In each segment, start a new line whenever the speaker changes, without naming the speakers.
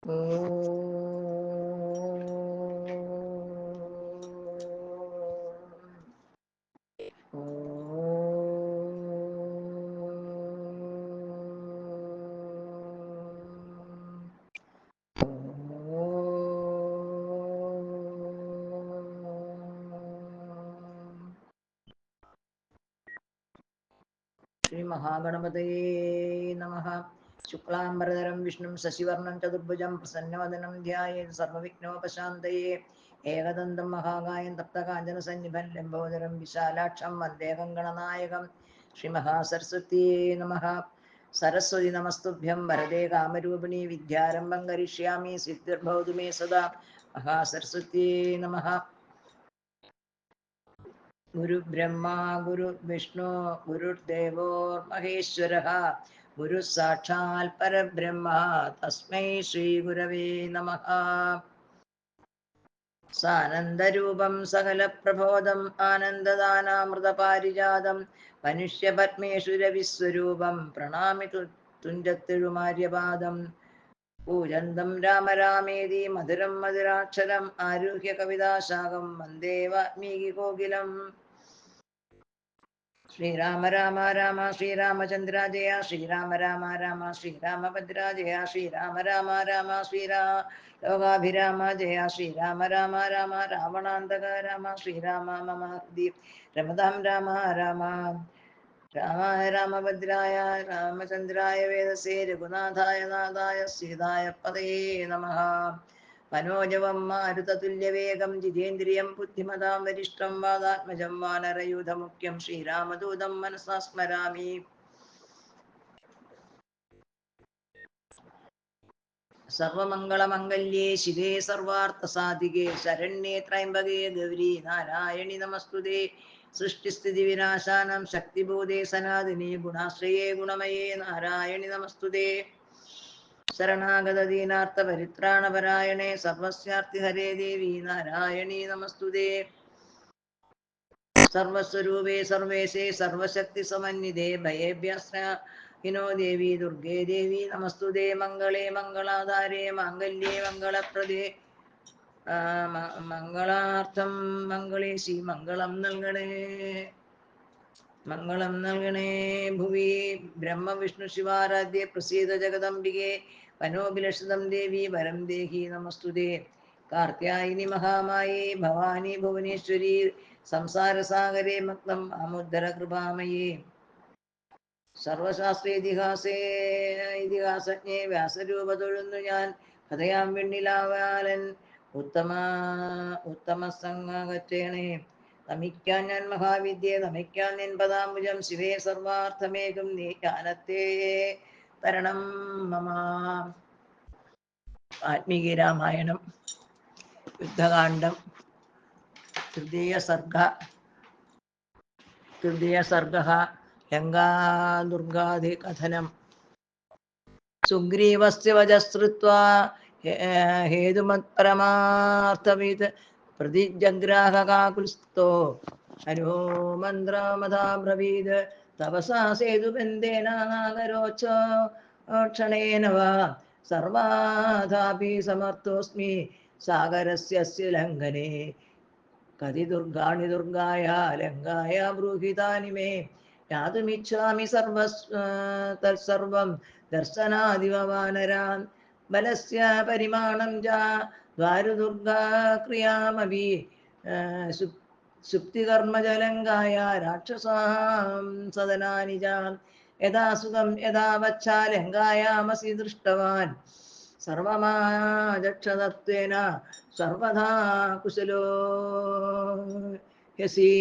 ശ്രീ മഹാഗണപതയേ നമഃ. ശുക്ലാംബരധരം വിഷ്ണും ശശിവർണം ചതുർഭുജം പ്രസന്നവദനം ധ്യായേത് സർവവിഘ്നോപശാന്തയേ. ഏകദന്തം മഹാകായം തപ്തകാഞ്ചനസന്നിഭം ലംബോദരം വിശാലാക്ഷം വന്ദേഹം ഗണനായകം. ശ്രീ മഹാസരസ്വതിയേ നമഃ. സരസ്വതി നമസ്തുഭ്യം വരദേ കാമരൂപിണി വിദ്യാരംഭം കരിഷ്യാമി സിദ്ധിർഭവതു മേ സദാ. മഹാസരസ്വതിയേ നമഃ. ഗുരുബ്രഹ്മാ ഗുരുർവിഷ്ണു ഗുരുർദേവോ മഹേശ്വരഃ. ഗുരു സാക്ഷാൽ പരബ്രഹ്മ തസ്മൈ ശ്രീ ഗുരവേ നമഃ. സാനന്ദരൂപം സകല പ്രബോധം ആനന്ദദാനാമൃതപാരിജാതം മനുഷ്യപത്മേഷു രവിസ്വരൂപം പ്രണാമി തുഞ്ചത്തെഴുമാര്യപാദം. പൂജന്തം രാമ രാമേതി മധുരം മധുരാക്ഷരം ആരുഹ്യ കവിതാശാഖം വന്ദേ വാൽമീകി കോകിലം. ശ്രീരാമ രാമ രാമ ശ്രീരാമചന്ദ്ര ജയ ശ്രീരാമ രാമ രാമ ശ്രീരാമഭദ്ര ജയ ശ്രീരാമ രാമ രാമ ലോകാഭിരാമ ജയ ശ്രീരാമ രാമ രാമ രാവണാന്തക രാമ ശ്രീരാമ മമ ഹൃദി രമതാം രാമ രാമ. രാമായ രാമഭദ്രായ രാമചന്ദ്രായ വേദസേ രഘുനാഥായ നാഥായ സീതായ പതയേ നമഃ. മനോജവം മാരുതതുല്യവേഗം ജിതേന്ദ്രിയം ബുദ്ധിമതാം വരിഷ്ഠം വാതാത്മജം വാനരയൂഥമുഖ്യം ശ്രീരാമദൂതം മനസാ സ്മരാമി. സർവമംഗളമംഗല്യേ ശിവേ സർവാർത്ഥസാധികേ ശരണ്യേ ത്രയംബകേ ഗൗരി നാരായണി നമസ്തുതേ. സൃഷ്ടിസ്ഥിതി വിനാശാനം ശക്തിഭൂതേ സനാതിനി ഗുണാശ്രയേ ഗുണമയേ നാരായണി നമസ്തുതേ. ശരണാഗത ദീനാർത്ഥ പരിത്രാണപരായണേ സർവസ്യാർത്ഥി ഹരേ ദേവി നാരായണീ നമസ്തുതേ. സർവസ്വരൂപേ സർവേശേ സർവശക്തി സമന്വിതേ ഭയേഭ്യസ്ത്രഹിനോ ദേവി ദുർഗേ ദേവി നമസ്തുതേ. മംഗളേ മംഗളാധാരേ മാംഗല്യേ മംഗളപ്രദേ മംഗളാർത്ഥം മംഗളേശി മംഗളം നൽകണേ. മംഗളം നൽകണേ. ഭുവി ബ്രഹ്മവിഷ്ണു ശിവാരാധ്യേ പ്രസീദ ജഗദംബികേ മനോഭിലഷിതം ദേവി വരം ദേഹി നമസ്തുതേ. കാർത്യായിനി മഹാമായേ ഭവാനി ഭുവനേശ്വരി സംസാരസാഗരേ മഗ്നം അമുദ്ധര കൃപാമയേ. ഇതിഹാസജ്ഞേ വ്യാസരൂപ തൊഴുന്നു ഞാൻ കഥയാം വെണ്ണിലാവാലൻ ഉത്തമ സംഗേണേ. നമിക്കാൻ ഞാൻ മഹാവിദ്യേ നമിക്കാൻ നിൻ പദാംബുജം ശിവേ സർവാർത്ഥമേകും നീ ജ്ഞാനത്തേ തരണം മമ. വാൽമീകി രാമായണം യുദ്ധകാന്ഡം തൃതീയ സർഗഃ ലങ്കാദുർഗാധികഥനം. സുഗ്രീവസ്യ വചശ്രുത്വാ ഹേതുമത്പരമാർത്ഥവിത് പ്രതിജഗ്രാഹകാകുൽസ്ഥോ ഹരോ മന്ത്രമഥാബ്രവീത്. തപസാ സേതുബന്ധേന നാഗരോക്ഷണേന വാ സർവാഥാപി സമർത്ഥോസ്മി സാഗരസ്യ ലംഘനേ. കതി ദുർഗാണി ദുർഗായ ലങ്കായ ബ്രൂഹിതാനി മേ. ജ്ഞാതുമിച്ഛാമി തത്സർവം ദർശനാദിവ വാനരാൻ. ബലസ്യ പരിമാണം ച ദ്വാരുദുർഗാക്രിയാമപി സുപ്തികർമ്മജലങ്കായ രാക്ഷസാം സദനാനി ച. യഥാ സുഖം യഥാ വച്ചാ ലങ്കായാമസി ദൃഷ്ടവാൻ സർവമാചക്ഷതത്വേന സർവഥാ കുശലോ യസി.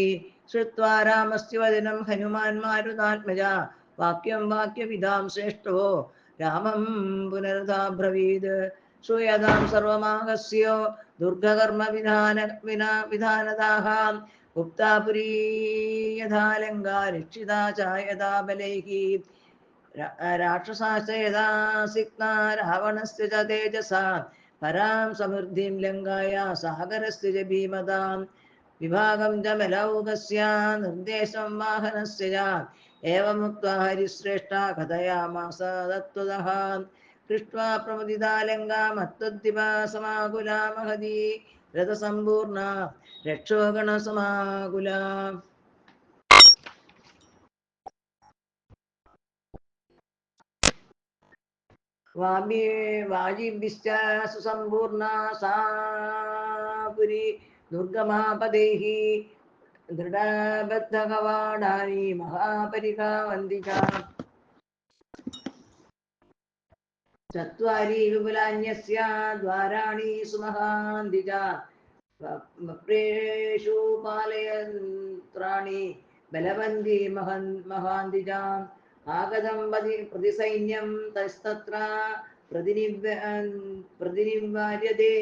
ശ്രുത്വാ രാമസ്യ വചനം ഹനുമാൻ മാരുതാത്മജ വാക്യം വാക്യവിധാം ശ്രേഷ്ഠോ രാമം പുനരധാബ്രവീത്. ശ്രൂയതാം സർവമാകസ്യോ ദുർഗകർമ്മ വിധാനദാഹ. ഗുപ്താപുരീ യഥാ ലങ്കാ രക്ഷിതാ ച യഥാ ബലൈഃ. രാക്ഷസാശ്ച യഥാ സിക്താ രാവണസ്യ ച തേജസാ. പരാം സമൃദ്ധിം ലങ്കായ സാഗരസ്യ ച ഭീമതാം. വിഭാഗം ച ബലൗകസ്യ നിർദ്ദേശം വാഹനസ്യ ച. ഏവമുക്ത്വാ ഹരിശ്രേഷ്ഠ കഥയാമാസ തത്വതഃ. दृष्ट्वा प्रमुदिता लङ्का मत्तद्दिवा समाकुला महती रथसम्पूर्णा रक्षोगणसमाकुला वाजिभिश्च सुसम्पूर्णा सा पुरी दुर्गमापदैः दृढबद्धकवाडानि महापरिखा वन्दिता चत्वारि विपुलान्यस्य द्वाराणि सुमहान्दिता वप्रेषु पालयन्त्राणि बलवन्ति महान्दिजाम् आगतं प्रतिसैन्यं तस्तत्र प्रतिनिवार्यते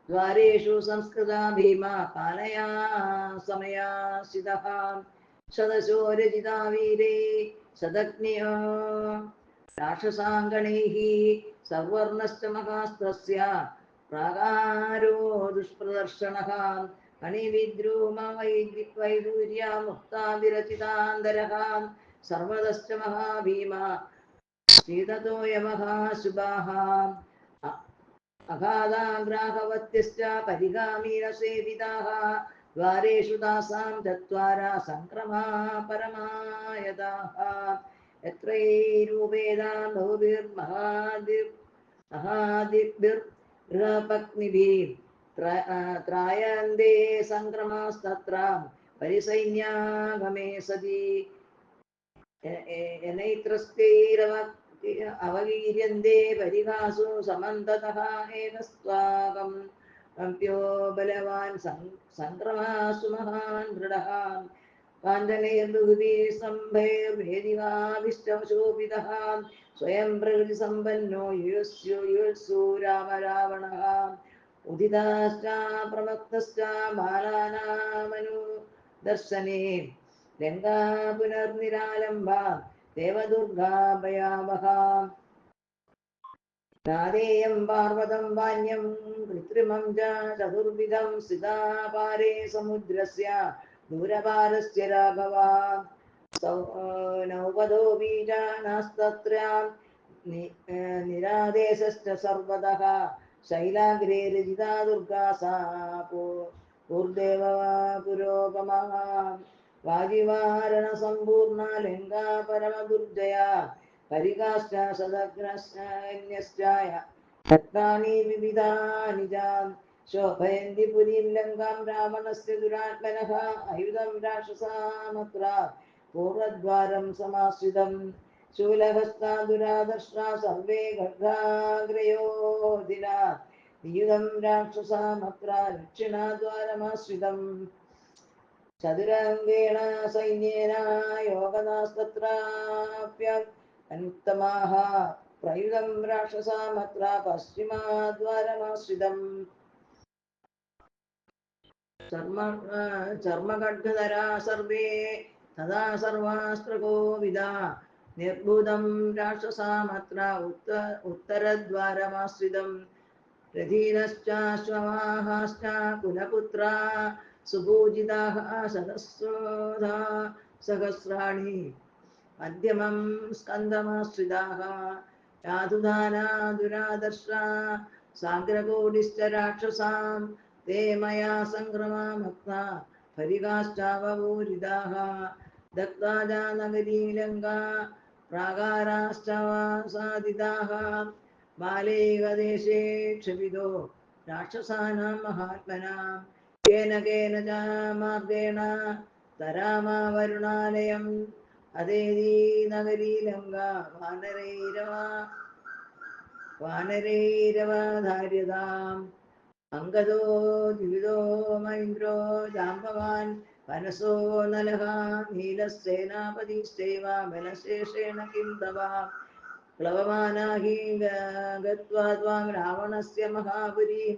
द्वारेषु संस्कृता भीमा पालया समया स्थितः शतशो रचिता वीरे शतज्ञो राक्षसाङ्गणैः सवर्णश्च महास्त्रस्य प्रागारो दुष्प्रदर्शनः फणिविद्रुमवैदूर्या मुक्ता विरचितान्तरः सर्वतश्च महाभीमा शीततो यमः शुभाः अगाधाग्राहवत्यश्च परिगामीनसेविताः द्वारेषु तासां चत्वारा सङ्क्रमा परमायताः यत्रैरूपेदां बहुभिर्महादिभिर्पत्निभिः त्रायन्ते सङ्क्रमास्तत्र परिसैन्यागमे सति यनैत्रस्यैरव अवगीर्यन्ते परिहासु समन्ततः एकस्त्वाकम् अम्प्यो बलवान् सङ्क्रमासु महान् दृढः काञ्चनैर्बहुभिः स्तम्भैर्वेदिकाभिश्च शोभितः स्वयं प्रकृतिसम्पन्नो युयुत्सु राम रावणः उदिताश्च प्रमत्तश्च बालानामनुदर्शने लङ्का पुनर्निरालम्बा देवदुर्गा भयावहा राधेयं पार्वतं वान्यं कृत्रिमं च चतुर्विधं स्थिता पारे समुद्रस्य दूरपारस्य राघवा नौपदो बीजानास्तत्र निरादेशश्च सर्वतः शैलाग्रे रचिता दुर्गा सा पूर्देव पुरोगमः वाजिवारणसम्पूर्णा लङ्का परमदुर्जया परिकाश्च सदग्नश्च रत्नानि विविधानि च शोभयन्ति पुरीं लङ्कां रावणस्य दुरात्मनः आयुधं राक्षसामत्र पूर्वद्वारं समाश्रितं शूलहस्ता दुरादर्शा सर्वे खड्गाग्रयोधिना नियुधं राक्षसामत्र दक्षिणाद्वारमाश्रितम् चतुरङ्गेण सैन्येन योगदास्तत्राप्यनुत्तमाः प्रयुधं राक्षसामत्र पश्चिमाद्वारमाश्रितम् चर्मखड्गधरा सर्वे तदा सर्वास्त्रकोविदा निर्भुतं राक्षसामत्र उत्तरद्वारमाश्रितम् रथीनश्च श्ववाहाश्च कुलपुत्रा सुपूजिताः शतस्रोधा सहस्राणि मध्यमं स्कन्दमाश्रिताः यातुदाना दुरादर्शा साग्रकोटिश्च राक्षसां ते मया सङ्क्रमामत्ता फलिकाश्चावपूरिताः दत्ता च नगरी लङ्का प्राकाराश्च साधिताः मालेकदेशे क्षपितो राक्षसानां महात्मनां केन केन च मार्गेण तरामावरुणालयम् अदेदी नगरी लङ्का वानरैरवधार्यताम् अङ्गदो द्विविदो महेन्द्रो जाम्बवान् वनसो नलः नीलसेनापतिश्चैव बलशेषेण किं तव प्लवमाना हि गत्वा त्वां रावणस्य महापुरीं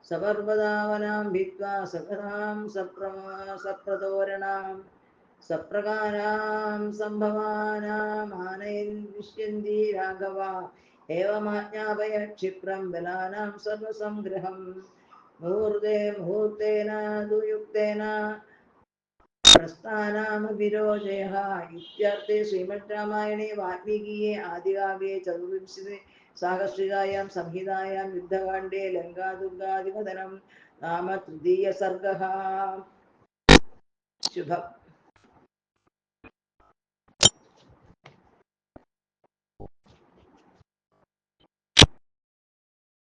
सपर्वतावनां भित्त्वा सकथां सप्रतोरणां सप्रकारां सम्भवानामानयिष्यन्ति राघवा एवमाज्ञापय क्षिप्रं बलानां सर्वसङ्ग्रहम् मुहूर्तेन दुयुक्तेन प्रस्थानामविरोजयः इत्यर्थे श्रीमद्रामायणे वाल्मीकीये आदिकाव्ये चतुर्विंशति साहस्रिकायां संहितायां युद्धकाण्डे लङ्कादुर्गादिकथनं नाम तृतीयसर्गः। शुभम्।